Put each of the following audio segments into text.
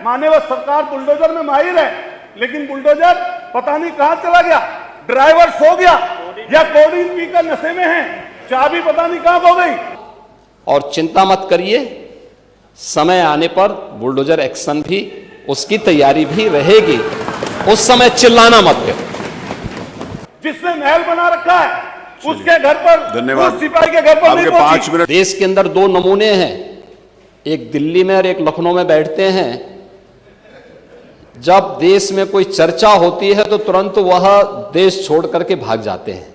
मान्यवर सरकार बुलडोजर में माहिर है, लेकिन बुलडोजर पता नहीं कहां चला गया, ड्राइवर सो गया या कोडीन पीकर नशे में है, चाबी पता नहीं कहां खो गई। और चिंता मत करिए, समय आने पर बुलडोजर एक्शन भी, उसकी तैयारी भी रहेगी, उस समय चिल्लाना मत करो। जिसने महल बना रखा है उसके घर पर, धन्यवाद, उस सिपाही के घर पर नहीं पहुंची। 5 मिनट। देश के अंदर 2 नमूने हैं, एक दिल्ली में और एक लखनऊ में बैठते हैं। जब देश में कोई चर्चा होती है तो तुरंत वह देश छोड़ करके भाग जाते हैं,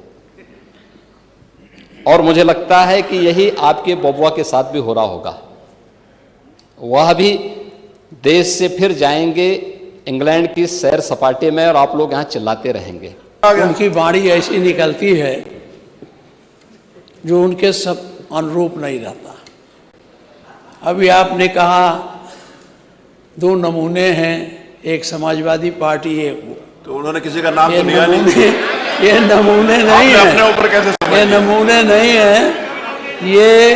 और मुझे लगता है कि यही आपके बबुआ के साथ भी हो रहा होगा। वह भी देश से फिर जाएंगे इंग्लैंड की सैर सपाटे में, और आप लोग यहां चिल्लाते रहेंगे। उनकी वाणी ऐसी निकलती है जो उनके सब अनुरूप नहीं रहता। अभी आपने कहा 2 नमूने हैं, एक समाजवादी पार्टी, एक वो। तो उन्होंने किसी का नाम तो लिया नहीं। ये नमूने नहीं है, अपने ऊपर कैसे ये नमूने नहीं है, ये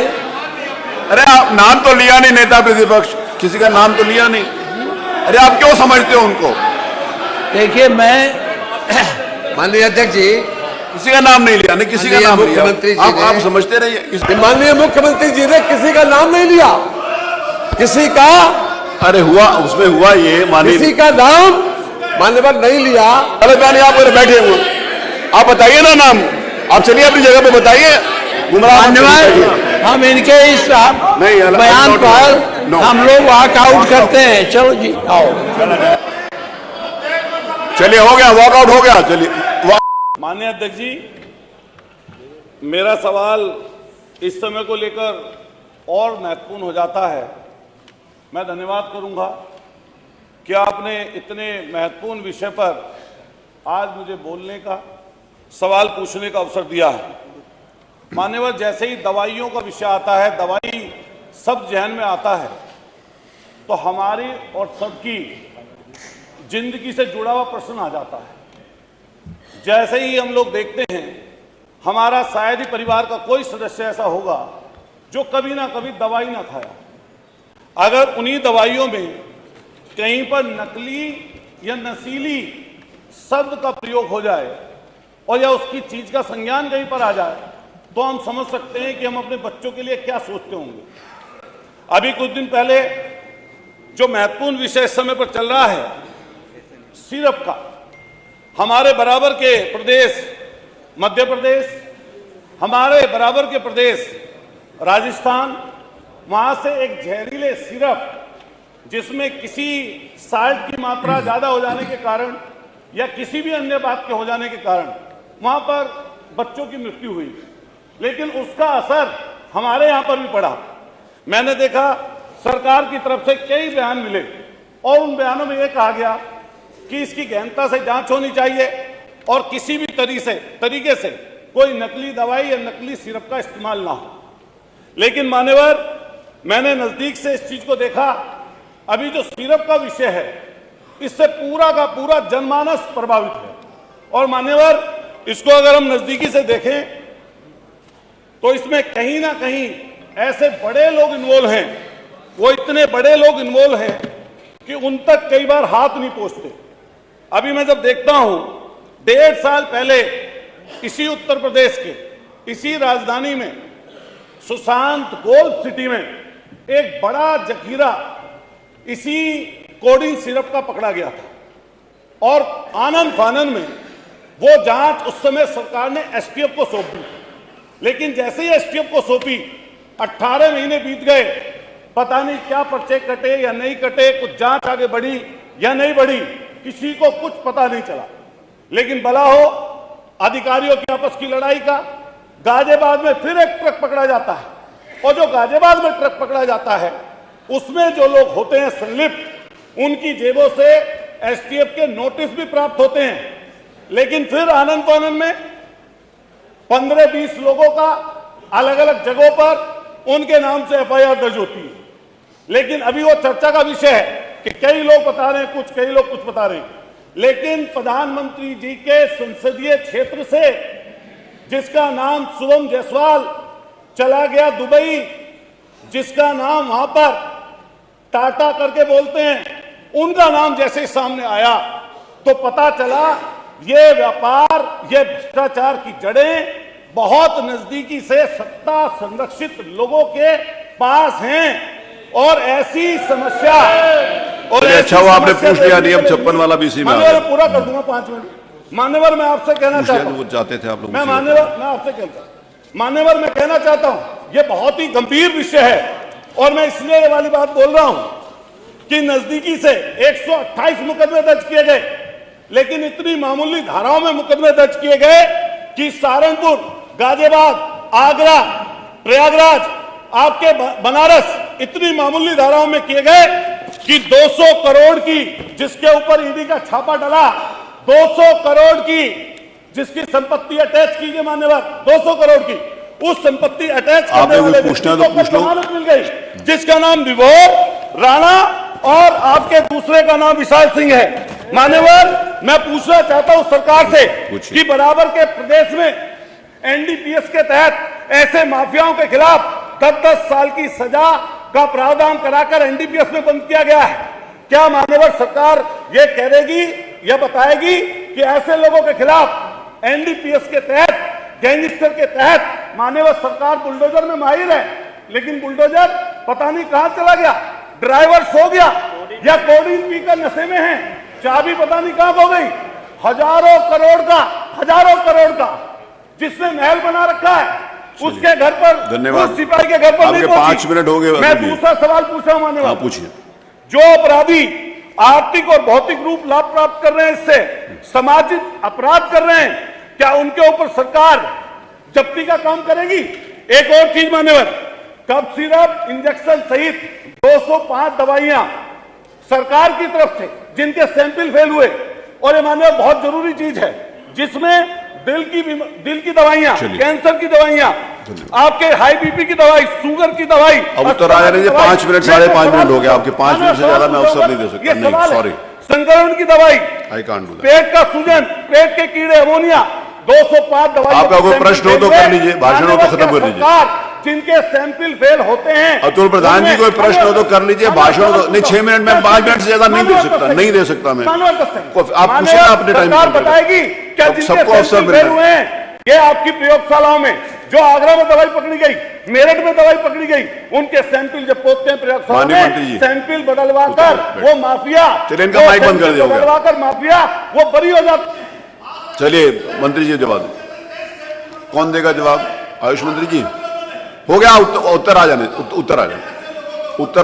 अरे आप नाम तो लिया नहीं, नेता प्रतिपक्ष किसी का नाम तो लिया नहीं। अरे आप क्यों समझते हो उनको? देखिए, मैं माननीय अध्यक्ष जी, किसी का नाम नहीं लिया, नहीं किसी का नाम लिया। मुख्यमंत्री जी आप समझते रहिए। माननीय मुख्यमंत्री जी ने किसी का नाम नहीं लिया, किसी का, अरे हुआ, उसमें हुआ ये माननीय, किसी का नाम मान्यवर नहीं लिया। अरे मैंने आप बैठे हुए, आप बताइए ना नाम, आप चलिए अपनी जगह पे बताइए। मान्यवर, हम इनके इस बयान पर हम लोग वॉकआउट करते हैं। चलो जी, आओ, चलिए, हो गया, वॉकआउट हो गया, चलिए। माननीय अध्यक्ष जी, मेरा सवाल इस समय को लेकर और महत्वपूर्ण हो जाता है। मैं धन्यवाद करूंगा कि आपने इतने महत्वपूर्ण विषय पर आज मुझे बोलने का, सवाल पूछने का अवसर दिया है। मान्यवर, जैसे ही दवाइयों का विषय आता है, दवाई सब जहन में आता है, तो हमारी और सबकी जिंदगी से जुड़ा हुआ प्रश्न आ जाता है। जैसे ही हम लोग देखते हैं, हमारा शायद ही परिवार का कोई सदस्य ऐसा होगा जो कभी ना कभी दवाई ना खाया। अगर उन्हीं दवाइयों में कहीं पर नकली या नशीली शब्द का प्रयोग हो जाए और या उसकी चीज का संज्ञान कहीं पर आ जाए, तो हम समझ सकते हैं कि हम अपने बच्चों के लिए क्या सोचते होंगे। अभी कुछ दिन पहले जो महत्वपूर्ण विषय इस समय पर चल रहा है, सिरप का, हमारे बराबर के प्रदेश मध्य प्रदेश, हमारे बराबर के प्रदेश राजस्थान, वहां से एक जहरीले सिरप जिसमें किसी साल्ट की मात्रा ज्यादा हो जाने के कारण या किसी भी अन्य बात के हो जाने के कारण वहां पर बच्चों की मृत्यु हुई, लेकिन उसका असर हमारे यहां पर भी पड़ा। मैंने देखा सरकार की तरफ से कई बयान मिले और उन बयानों में यह कहा गया कि इसकी गहनता से जांच होनी चाहिए और किसी भी तरीके से कोई नकली दवाई या नकली सिरप का इस्तेमाल ना हो। लेकिन मान्यवर, मैंने नजदीक से इस चीज को देखा। अभी जो सिरप का विषय है, इससे पूरा का पूरा जनमानस प्रभावित है। और मान्यवर, इसको अगर हम नजदीकी से देखें तो इसमें कहीं ना कहीं ऐसे बड़े लोग इन्वॉल्व हैं, वो इतने बड़े लोग इन्वॉल्व हैं कि उन तक कई बार हाथ नहीं पहुंचते। अभी मैं जब देखता हूं, 1.5 साल पहले इसी उत्तर प्रदेश के इसी राजधानी में सुशांत गोल्ड सिटी में एक बड़ा जखीरा इसी कोडीन सिरप का पकड़ा गया था और आनंद फानन में वो जांच उस समय सरकार ने एसटीएफ को सौंप दी। लेकिन जैसे ही एसटीएफ को सौंपी, 18 महीने बीत गए, पता नहीं क्या पर्चे कटे या नहीं कटे, कुछ जांच आगे बढ़ी या नहीं बढ़ी, किसी को कुछ पता नहीं चला। लेकिन भला हो अधिकारियों की आपस की लड़ाई का, गाजियाबाद में फिर एक ट्रक पकड़ा जाता है और जो गाजियाबाद में ट्रक पकड़ा जाता है उसमें जो लोग होते हैं संलिप्त, उनकी जेबों से एसटीएफ के नोटिस भी प्राप्त होते हैं। लेकिन फिर आनंद फानन में 15-20 लोगों का अलग अलग जगहों पर उनके नाम से एफआईआर दर्ज होती है। लेकिन अभी वो चर्चा का विषय है कि कई लोग बता रहे हैं कुछ, कई लोग कुछ बता रहे हैं। लेकिन प्रधानमंत्री जी के संसदीय क्षेत्र से जिसका नाम शुभम जायसवाल चला गया दुबई, जिसका नाम वहां पर टाटा करके बोलते हैं, उनका नाम जैसे ही सामने आया तो पता चला ये व्यापार, ये भ्रष्टाचार की जड़ें बहुत नजदीकी से सत्ता संरक्षित लोगों के पास हैं और ऐसी समस्या और अच्छा वो आपने पूछ लिया नियम 56 वाला भी इसी में मान्यवर पूरा कर दूंगा 5 मिनट। मान्यवर मैं आपसे कहना चाहता हूं, वो चाहते थे आप लोग, मैं मान्यवर मैं आपसे मान्यवर मैं कहना चाहता हूं ये बहुत ही गंभीर विषय है और मैं इसलिए ये वाली बात बोल रहा हूं कि नजदीकी से 128 मुकदमे दर्ज किए गए, लेकिन इतनी मामूली धाराओं में मुकदमे दर्ज किए गए कि सहारनपुर, गाजियाबाद, आगरा, प्रयागराज, आपके बनारस इतनी मामूली धाराओं में किए गए कि 200 करोड़ की जिसके ऊपर ईडी का छापा डला, 200 करोड़ की जिसकी संपत्ति अटैच की गई मान्यवर, 200 करोड़ की उस संपत्ति अटैच करने वाले व्यक्ति को जमानत मिल गई जिसका नाम विभोर राणा और आपके दूसरे का नाम विशाल सिंह है। मान्यवर मैं पूछना चाहता हूं सरकार से कि बराबर के प्रदेश में एनडीपीएस के तहत ऐसे माफियाओं के खिलाफ 10-10 साल की सजा का प्रावधान कराकर एनडीपीएस में बंद किया गया है। क्या मान्यवर सरकार ये कहेगी या बताएगी कि ऐसे लोगों के खिलाफ एनडीपीएस के तहत, गैंगस्टर के तहत मान्यवर सरकार बुलडोजर में माहिर है, लेकिन बुलडोजर पता नहीं कहां चला गया, ड्राइवर सो गया या कोडीन पीकर नशे में है, चाबी पता नहीं कहां खो गई। हजारों करोड़ का जिसने महल बना रखा है उसके घर पर, धन्यवाद, उस सिपाही के घर पर नहीं पहुंची। 5 मिनट हो गए। मैं दूसरा सवाल पूछ रहा हूं मान्यवर, पूछिए। जो अपराधी आर्थिक और भौतिक रूप लाभ प्राप्त कर रहे हैं, इससे सामाजिक अपराध कर रहे हैं, क्या उनके ऊपर सरकार जब्ती का काम करेगी? एक और चीज मान्यवर, कफ सिरप, इंजेक्शन सहित 205 दवाइयां सरकार की तरफ से जिनके सैंपल फेल हुए, और ये मान्यवर बहुत जरूरी चीज है जिसमें दिल की दवाइयां, कैंसर की दवाइयां, आपके हाई बीपी की दवाई, शुगर की दवाई। अब उत्तर आ जाने 5 मिनट 5.5 मिनट हो गया आपके, 5 मिनट से ज्यादा मैं अवसर नहीं दे सकता। नहीं, सॉरी, संक्रमण की दवाई, आई कांट डू दैट। पेट का सूजन, पेट के कीड़े, अमोनिया, 205 दवाई। आपका कोई प्रश्न हो तो कर लीजिए, भाषण हो तो खत्म कर लीजिए। जिनके सैंपल फेल होते हैं, अतुल प्रधान जी कोई प्रश्न हो तो कर लीजिए, भाषण हो तो नहीं। 6 मिनट में 5 मिनट से ज्यादा नहीं दे सकता, नहीं दे सकता मैं। आप पूछिए अपने टाइम सरकार बताएगी क्या जिनके सैंपल फेल हुए हैं, ये आपकी प्रयोगशालाओं में जो आगरा में दवाई पकड़ी गई, मेरठ में दवाई पकड़ी गई, उनके सैंपल जब पहुंचते हैं प्रयोगशाला में, सैंपल बदलवा कर वो माफिया, चलिए इनका माइक बंद कर दिया, बदलवा कर माफिया वो बरी हो जाती। चलिए मंत्री जी जवाब दें। कौन देगा जवाब? आयुष मंत्री जी। हो गया, उत्तर आ जाने, उत्तर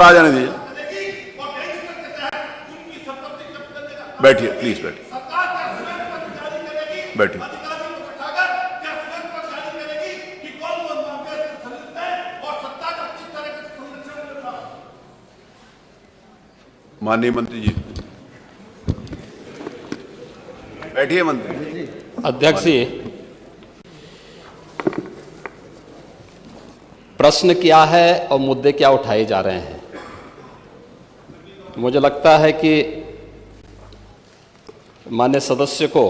आ जाने दीजिए। बैठिए प्लीज, बैठिए। माननीय मंत्री जी बैठिए। मंत्री अध्यक्ष जी, प्रश्न क्या है और मुद्दे क्या उठाए जा रहे हैं? मुझे लगता है कि माननीय सदस्य को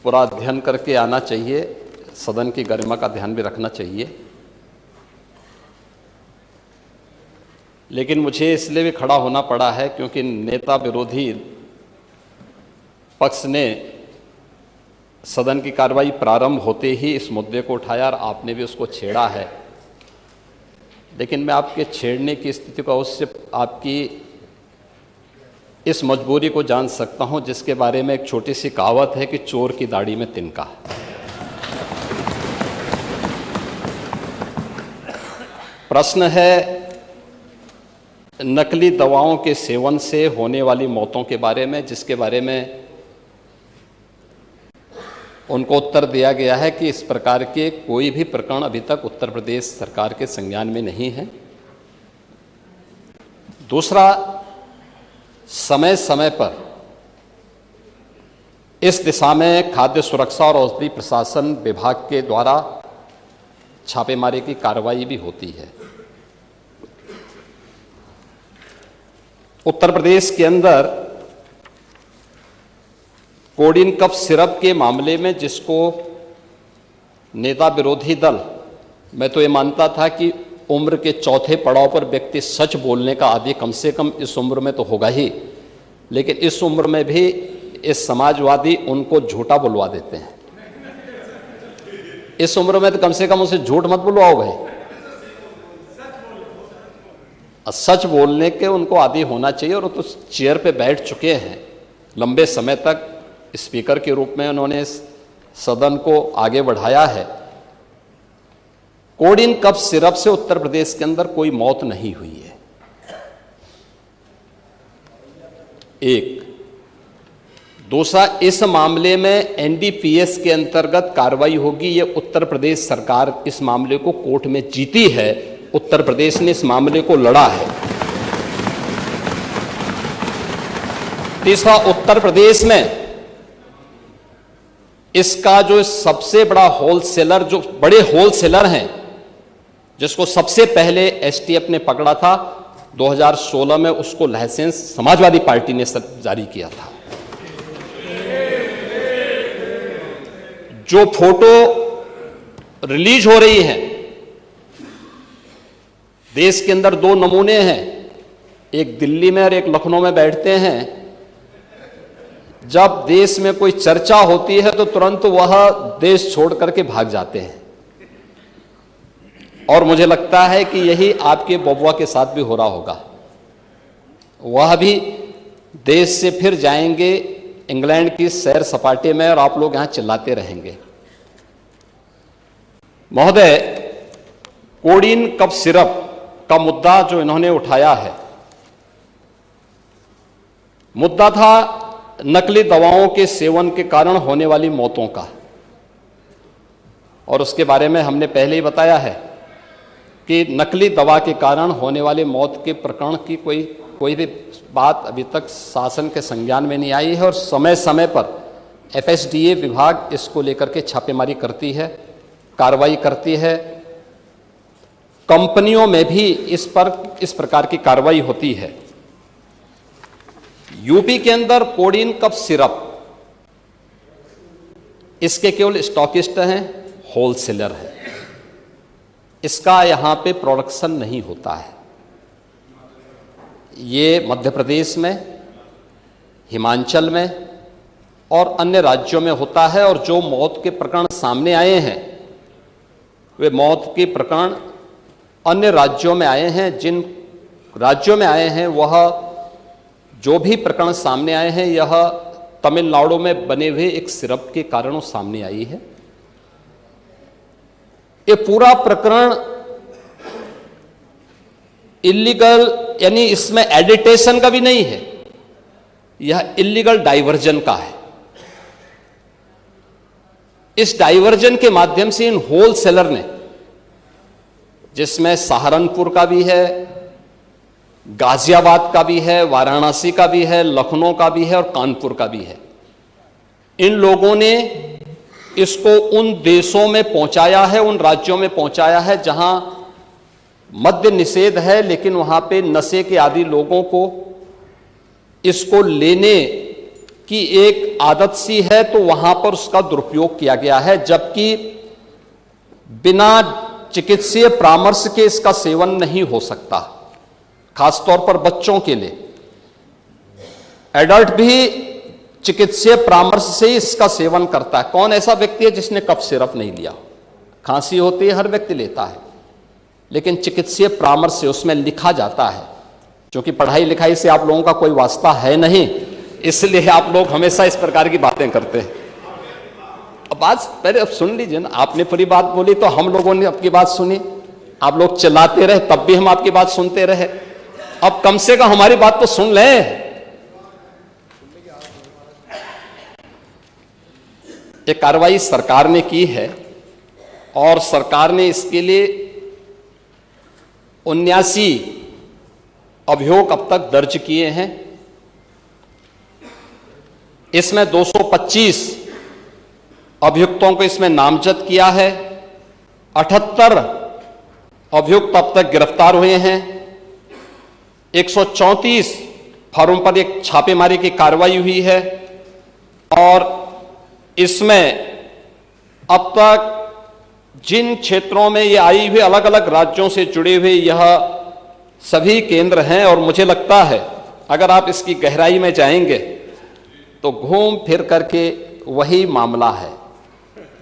पूरा अध्ययन करके आना चाहिए, सदन की गरिमा का ध्यान भी रखना चाहिए। लेकिन मुझे इसलिए भी खड़ा होना पड़ा है क्योंकि नेता विरोधी पक्ष ने सदन की कार्रवाई प्रारंभ होते ही इस मुद्दे को उठाया और आपने भी उसको छेड़ा है। लेकिन मैं आपके छेड़ने की स्थिति को अवश्य, आपकी इस मजबूरी को जान सकता हूं, जिसके बारे में एक छोटी सी कहावत है कि चोर की दाढ़ी में तिनका। प्रश्न है नकली दवाओं के सेवन से होने वाली मौतों के बारे में, जिसके बारे में उनको उत्तर दिया गया है कि इस प्रकार के कोई भी प्रकरण अभी तक उत्तर प्रदेश सरकार के संज्ञान में नहीं है। दूसरा, समय समय पर इस दिशा में खाद्य सुरक्षा और औषधि प्रशासन विभाग के द्वारा छापेमारी की कार्रवाई भी होती है। उत्तर प्रदेश के अंदर कोडिन कफ सिरप के मामले में, जिसको नेता विरोधी दल, मैं तो ये मानता था कि उम्र के चौथे पड़ाव पर व्यक्ति सच बोलने का आदी कम से कम इस उम्र में तो होगा ही, लेकिन इस उम्र में भी इस समाजवादी उनको झूठा बुलवा देते हैं। इस उम्र में तो कम से कम उसे झूठ मत बुलवाओ भाई, सच बोलने के उनको आदी होना चाहिए। और तो चेयर पे बैठ चुके हैं लंबे समय तक, स्पीकर के रूप में उन्होंने सदन को आगे बढ़ाया है। कोडिन कफ सिरप से उत्तर प्रदेश के अंदर कोई मौत नहीं हुई है। एक दूसरा, इस मामले में एनडीपीएस के अंतर्गत कार्रवाई होगी। ये उत्तर प्रदेश सरकार इस मामले को कोर्ट में जीती है, उत्तर प्रदेश ने इस मामले को लड़ा है। तीसरा, उत्तर प्रदेश में इसका जो सबसे बड़ा होलसेलर, जो बड़े होलसेलर हैं, जिसको सबसे पहले एसटीएफ ने पकड़ा था 2016 में, उसको लाइसेंस समाजवादी पार्टी ने जारी किया था। जो फोटो रिलीज हो रही है, देश के अंदर दो नमूने हैं, एक दिल्ली में और एक लखनऊ में बैठते हैं। जब देश में कोई चर्चा होती है तो तुरंत वह देश छोड़ करके भाग जाते हैं। और मुझे लगता है कि यही आपके बबुआ के साथ भी हो रहा होगा। वह भी देश से फिर जाएंगे इंग्लैंड की सैर सपाटे में और आप लोग यहां चिल्लाते रहेंगे। महोदय, कोडिन कफ सिरप का मुद्दा जो इन्होंने उठाया है, मुद्दा था नकली दवाओं के सेवन के कारण होने वाली मौतों का। और उसके बारे में हमने पहले ही बताया है कि नकली दवा के कारण होने वाली मौत के प्रकरण की कोई भी बात अभी तक शासन के संज्ञान में नहीं आई है। और समय समय पर एफएसडीए विभाग इसको लेकर के छापेमारी करती है, कार्रवाई करती है। कंपनियों में भी इस प्रकार की कार्रवाई होती है। यूपी के अंदर कोडिन कफ सिरप, इसके केवल स्टॉकिस्ट हैं, होलसेलर है, इसका यहां पे प्रोडक्शन नहीं होता है। ये मध्य प्रदेश में, हिमाचल में और अन्य राज्यों में होता है। और जो मौत के प्रकरण सामने आए हैं, वे मौत के प्रकरण अन्य राज्यों में आए हैं। जिन राज्यों में आए हैं, वह जो भी प्रकरण सामने आए हैं, यह तमिलनाडु में बने हुए एक सिरप के कारण सामने आई है। ये पूरा प्रकरण इलीगल, यानी इसमें एडिटेशन का भी नहीं है, यह इलीगल डाइवर्जन का है। इस डाइवर्जन के माध्यम से इन होलसेलर ने, जिसमें सहारनपुर का भी है, गाजियाबाद का भी है, वाराणसी का भी है, लखनऊ का भी है और कानपुर का भी है, इन लोगों ने इसको उन देशों में पहुंचाया है, उन राज्यों में पहुंचाया है जहां मद्य निषेध है, लेकिन वहां पे नशे के आदी लोगों को इसको लेने की एक आदत सी है, तो वहां पर उसका दुरुपयोग किया गया है। जबकि बिना चिकित्सीय परामर्श के इसका सेवन नहीं हो सकता, खासतौर पर बच्चों के लिए। एडल्ट भी चिकित्सीय परामर्श से इसका सेवन करता है। कौन ऐसा व्यक्ति है जिसने कफ सिरप नहीं लिया? खांसी होती है, हर व्यक्ति लेता है, लेकिन चिकित्सीय परामर्श से उसमें लिखा जाता है। क्योंकि पढ़ाई लिखाई से आप लोगों का कोई वास्ता है नहीं, इसलिए आप लोग हमेशा इस प्रकार की बातें करते हैं। अब बात पहले अब सुन लीजिए ना, आपने पूरी बात बोली तो हम लोगों ने आपकी बात सुनी, आप लोग चिल्लाते रहे तब भी हम आपकी बात सुनते रहे। अब कम से कम हमारी बात तो सुन लें। ये कार्रवाई सरकार ने की है और सरकार ने इसके लिए 79 अभियोग अब तक दर्ज किए हैं। इसमें 225 अभियुक्तों को इसमें नामजद किया है। 78 अभियुक्त अब तक गिरफ्तार हुए हैं। 134 फर्म पर एक छापेमारी की कार्रवाई हुई है और इसमें अब तक जिन क्षेत्रों में ये आई हुई अलग अलग राज्यों से जुड़े हुए यह सभी केंद्र हैं, और मुझे लगता है अगर आप इसकी गहराई में जाएंगे तो घूम फिर करके वही मामला है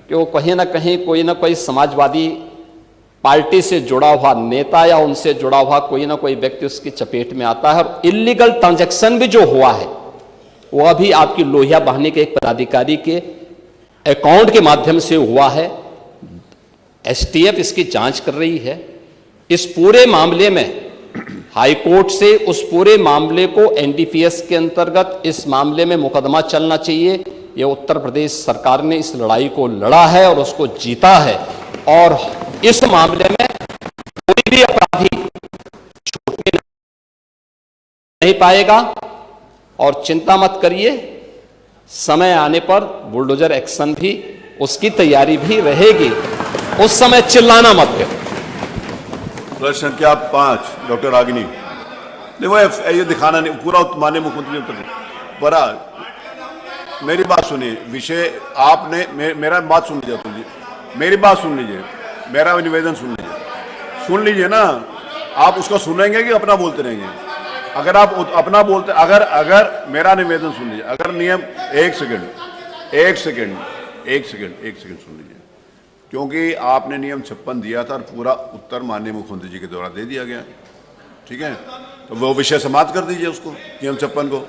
कि वो कहीं ना कहीं कोई ना कोई समाजवादी पार्टी से जुड़ा हुआ नेता या उनसे जुड़ा हुआ कोई ना कोई व्यक्ति उसकी चपेट में आता है। और इलीगल ट्रांजैक्शन भी जो हुआ है वह भी आपकी लोहिया बहाने के एक पदाधिकारी के अकाउंट के माध्यम से हुआ है। एसटीएफ इसकी जांच कर रही है। इस पूरे मामले में हाई कोर्ट से उस पूरे मामले को एनडीपीएस के अंतर्गत इस मामले में मुकदमा चलना चाहिए। ये उत्तर प्रदेश सरकार ने इस लड़ाई को लड़ा है और उसको जीता है, और इस मामले में कोई भी अपराधी छूटने नहीं पाएगा। और चिंता मत करिए, समय आने पर बुलडोजर एक्शन भी उसकी तैयारी भी रहेगी, उस समय चिल्लाना मत करो। प्रश्न संख्या 5 डॉक्टर रागिनी। नहीं वो ये दिखाना नहीं, पूरा माननीय मुख्यमंत्री उत्तर बड़ा। मेरी बात सुनिए, विषय आपने मेरा बात सुन लीजिए, मेरी बात सुन लीजिए, मेरा निवेदन सुन लीजिए ना। आप उसको सुनेंगे कि अपना बोलते रहेंगे? अगर आप अपना बोलते, अगर मेरा निवेदन सुन लीजिए, अगर नियम एक सेकंड सुन लीजिए, क्योंकि आपने नियम 56 दिया था और पूरा उत्तर माननीय मुख्यमंत्री जी के द्वारा दे दिया गया, ठीक है? तो वो विषय समाप्त कर दीजिए उसको, नियम 56 को।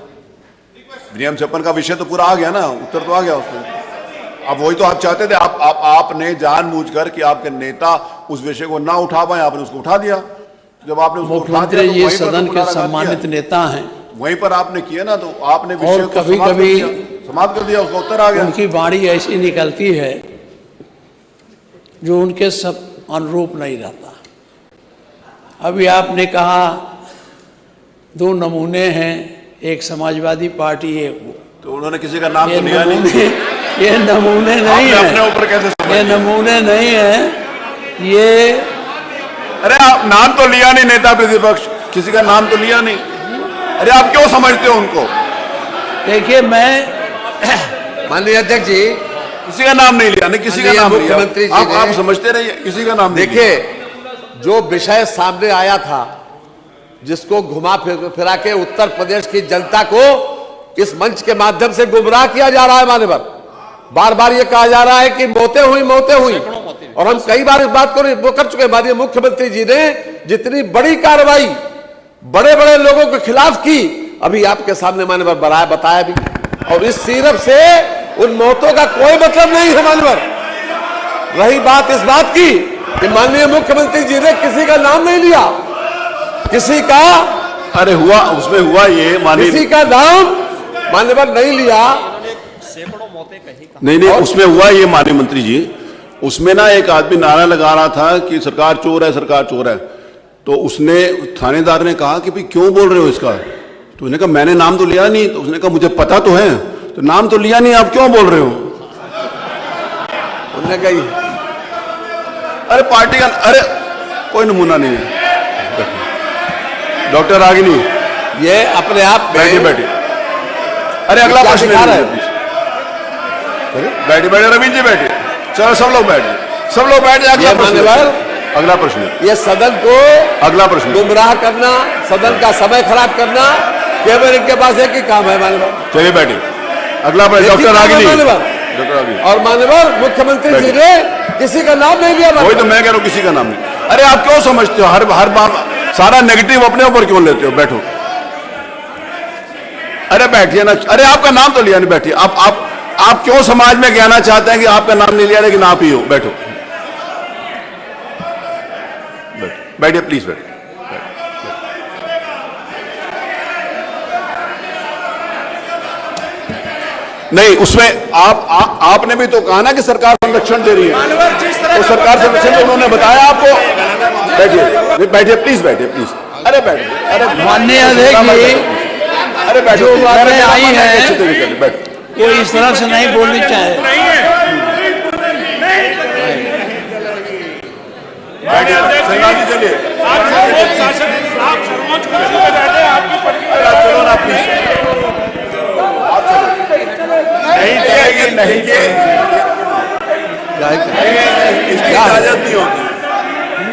नियम 56 का विषय तो पूरा आ गया ना, उत्तर तो आ गया उसमें। अब वही तो आप चाहते थे, आपने जानबूझकर कि आपके नेता उस विषय को ना उठा पाए, आपने उसको उठा दिया। जब आपने उसको उठा दिया, मुख्यमंत्री जी सदन के सम्मानित नेता हैं, वहीं पर आपने किया ना, तो आपने विषय को कभी समाप्त कर दिया, उसका उत्तर आ गया। उनकी वाणी ऐसी निकलती है जो उनके सब अनुरूप नहीं रहता। अभी आपने कहा 2 नमूने हैं, एक समाजवादी पार्टी, एक वो। तो उन्होंने किसी का नाम तो लिया नहीं। ये नमूने नहीं है, अपने ऊपर कैसे ये नमूने नहीं है, ये अरे आप नाम तो लिया नहीं, नेता प्रतिपक्ष किसी का नाम तो लिया नहीं। अरे आप क्यों समझते हो उनको? देखिए, मैं माननीय अध्यक्ष जी, किसी का नाम नहीं लिया, नहीं किसी का नाम लिया। मुख्यमंत्री जी आप समझते रहिए, किसी का नाम नहीं देखिए, जो विषय सामने आया था, जिसको घुमा फिरा के उत्तर प्रदेश की जनता को इस मंच के माध्यम से गुमराह किया जा रहा है। मान्यवर, बार बार ये कहा जा रहा है कि मौतें हुई, और हम कई बार इस बात को वो कर चुके हैं। माननीय मुख्यमंत्री जी ने जितनी बड़ी कार्रवाई बड़े बड़े लोगों के खिलाफ की, अभी आपके सामने मान्यवर बताया भी, और इस सिर्फ से उन मौतों का कोई मतलब नहीं है। मान्यवर, रही बात इस बात की कि माननीय मुख्यमंत्री जी ने किसी का नाम नहीं लिया, किसी का, अरे हुआ, उसमें हुआ ये माननीय, किसी का नाम मान्यवर नहीं लिया। नहीं, उसमें हुआ ये माननीय मंत्री जी, उसमें ना एक आदमी नारा लगा रहा था कि सरकार चोर है, सरकार चोर है। तो उसने, थानेदार ने कहा कि भाई क्यों बोल रहे हो इसका? तो उसने कहा मैंने नाम तो लिया नहीं। तो उसने कहा मुझे पता तो है, तो नाम तो लिया नहीं, आप क्यों बोल रहे हो? उन्होंने कही, अरे पार्टी का, अरे कोई नमूना नहीं है। डॉक्टर रागिनी, ये अपने आप बैठिए। अरे अगला प्रश्न है, बैठिए रवींद्र जी, बैठिए। चलो सब लोग बैठ जाए। अगला प्रश्न, ये सदन को अगला प्रश्न, गुमराह करना, सदन का समय खराब करना, केवल इनके पास एक ही काम है। मान्यवर, चलिए बैठिए। अगला प्रश्न, डॉक्टर रागिनी। और मान्यवर, मुख्यमंत्री जी ने किसी का नाम नहीं लिया। वही तो मैं कह रहा हूँ, किसी का नाम नहीं। अरे आप क्यों समझते हो, हर बार सारा नेगेटिव अपने ऊपर क्यों लेते हो? बैठो, अरे बैठिए ना। अरे आपका नाम तो लिया नहीं, बैठिए। आप क्यों समाज में कहना चाहते हैं कि आपका नाम नहीं लिया, लेकिन आप ही हो? बैठो, बैठिए प्लीज, बैठिए। नहीं, उसमें आपने भी तो कहा ना कि सरकार संरक्षण दे रही है, तो सरकार संरक्षण तो उन्होंने बताया आपको। बैठिए प्लीज, बैठिए। अरे बैठिए, अरे माननीय अध्यक्ष जी, अरे बैठो, जो बातें आई हैं बैठो। वो इस तरह से नहीं बोलनी चाहिए। चलिए, चलो ना प्लीज, नहीं, इजाजत नहीं होती,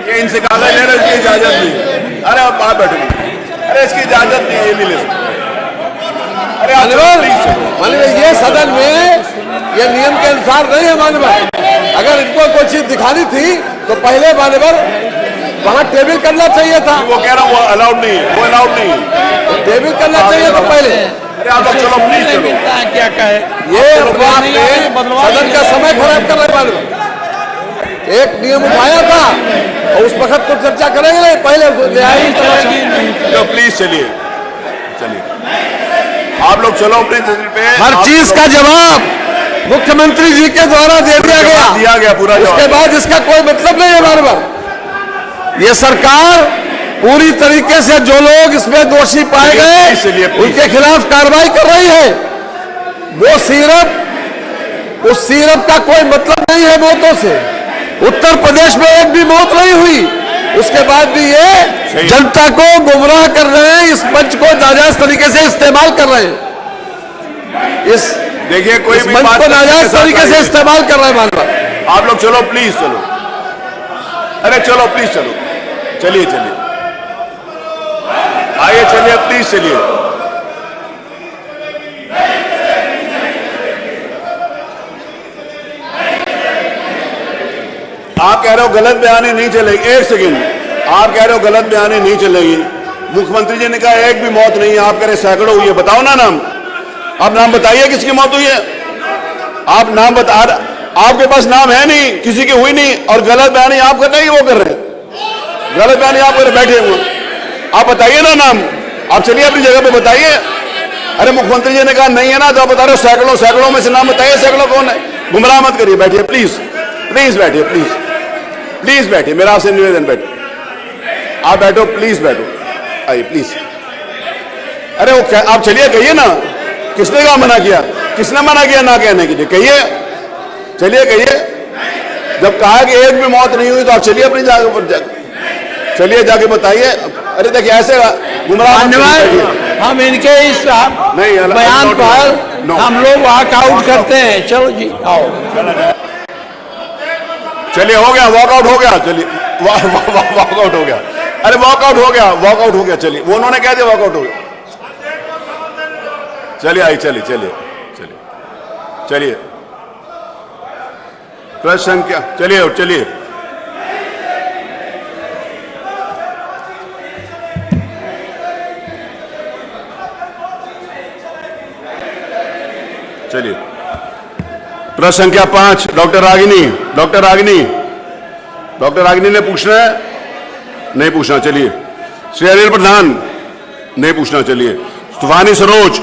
ये इनसे कागज ले रहे, इसकी इजाजत नहीं है। अरे आप बाहर बैठो, अरे इसकी इजाजत नहीं है, ये नहीं ले सकते। अरे आप माननीय ये सदन में ये नियम के अनुसार नहीं है माननीय। अगर इनको कोई चीज दिखानी थी तो पहले माननीय वहां टेबल करना चाहिए था। वो कह रहा हूँ वो अलाउड नहीं है, वो अलाउड नहीं है, टेबल करना चाहिए था पहले। अरे आप लोग चलो प्लीज चलो, क्या कहे ये अपने आप में सदन का समय खराब कर रहे माननीय। एक नियम उठाया था और उस वक्त तो चर्चा करेंगे नहीं, पहले तो प्लीज चलिए चलिए, आप लोग चलो अपने जगह पे। हर चीज का जवाब मुख्यमंत्री जी के द्वारा दे दिया गया पूरा जवाब। उसके बाद इसका कोई मतलब नहीं है माननीय। ये सरकार पूरी तरीके से जो लोग इसमें दोषी पाए गए उनके खिलाफ कार्रवाई कर रही है। वो सिर्फ उस सिर्फ का कोई मतलब नहीं है मौतों से। उत्तर प्रदेश में एक भी मौत नहीं हुई, उसके बाद भी ये जनता को गुमराह कर रहे हैं, इस मंच को नाजायज तरीके से इस्तेमाल कर रहे हैं। इस देखिए कोई भी मंच को नाजायज तरीके से इस्तेमाल कर रहे हैं माननीय। आप लोग चलो प्लीज चलो, अरे चलो प्लीज चलो, चलिए चलिए, आइए चलिए प्लीज चलिए। आप कह रहे हो गलत बयानी नहीं चलेगी, एक सेकेंड, आप कह रहे हो गलत बयानी नहीं चलेगी। मुख्यमंत्री जी ने कहा एक भी मौत नहीं है, आप कह रहे सैकड़ों हुई है। बताओ ना नाम, आप नाम बताइए किसकी मौत हुई है। आप नाम बता, आपके पास नाम है नहीं, किसी की हुई नहीं, और गलत बयानी आप कर रहे हैं, वो कर रहे हैं। गलत बयानी आप कर बैठे हुए, आप बताइए ना नाम, आप चलिए अपनी जगह पे बताइए। अरे मुख्यमंत्री जी ने कहा नहीं है ना, तो आप बता रहे हो सैकड़ों, सैकड़ों में से नाम बताइए, सैकड़ों कौन है। गुमराह मत करिए, बैठिए प्लीज, प्लीज बैठिए, प्लीज प्लीज बैठिए, मेरा आपसे निवेदन, बैठिए, आप बैठो प्लीज, बैठो, आइए प्लीज। अरे वो आप चलिए, कहिए ना, किसने कहा मना किया, किसने मना किया ना कहने के लिए, कहिए, चलिए कहिए। जब कहा कि एक भी मौत नहीं हुई तो आप चलिए अपनी जगह पर, चलिए जाके बताइए। अरे देखिए ऐसे गुमराह, हम इनके इस बयान पर हम लोग वॉकआउट करते हैं। चलो जी आओ, चलिए हो गया, वॉकआउट हो गया, चलिए वॉकआउट हो गया। अरे वॉकआउट हो गया, वॉकआउट हो गया, चलिए, वो उन्होंने कह दिया वॉकआउट हो गया। चलिए आई, चलिए चलिए चलिए चलिए, प्रश्न संख्या, चलिए चलिए, चलिए। प्रश्न संख्या 5, doctor Ragini, doctor Ragini, doctor Ragini ने पूछना है, नहीं पूछना, चलिए। श्री अनिल प्रधान, नहीं पूछना, चलिए। तूफानी सरोज,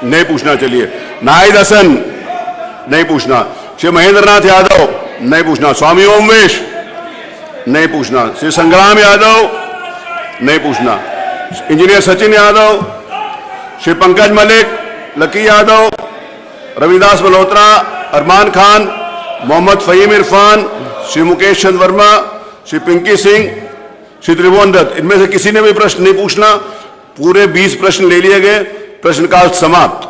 नहीं पूछना, चलिए। नाहिद हसन, नहीं पूछना। श्री महेंद्र नाथ यादव, नहीं पूछना। स्वामी ओमवेश, नहीं पूछना। श्री संग्राम यादव, नहीं पूछना। इंजीनियर सचिन यादव, श्री पंकज मलिक, लकी यादव, रविदास मल्होत्रा, अरमान खान, मोहम्मद फहीम इरफान, श्री मुकेश चंद्र वर्मा, श्री पिंकी सिंह, श्री त्रिभुवन दत्त, इनमें से किसी ने भी प्रश्न नहीं पूछना। पूरे 20 प्रश्न ले लिए गए, प्रश्नकाल समाप्त।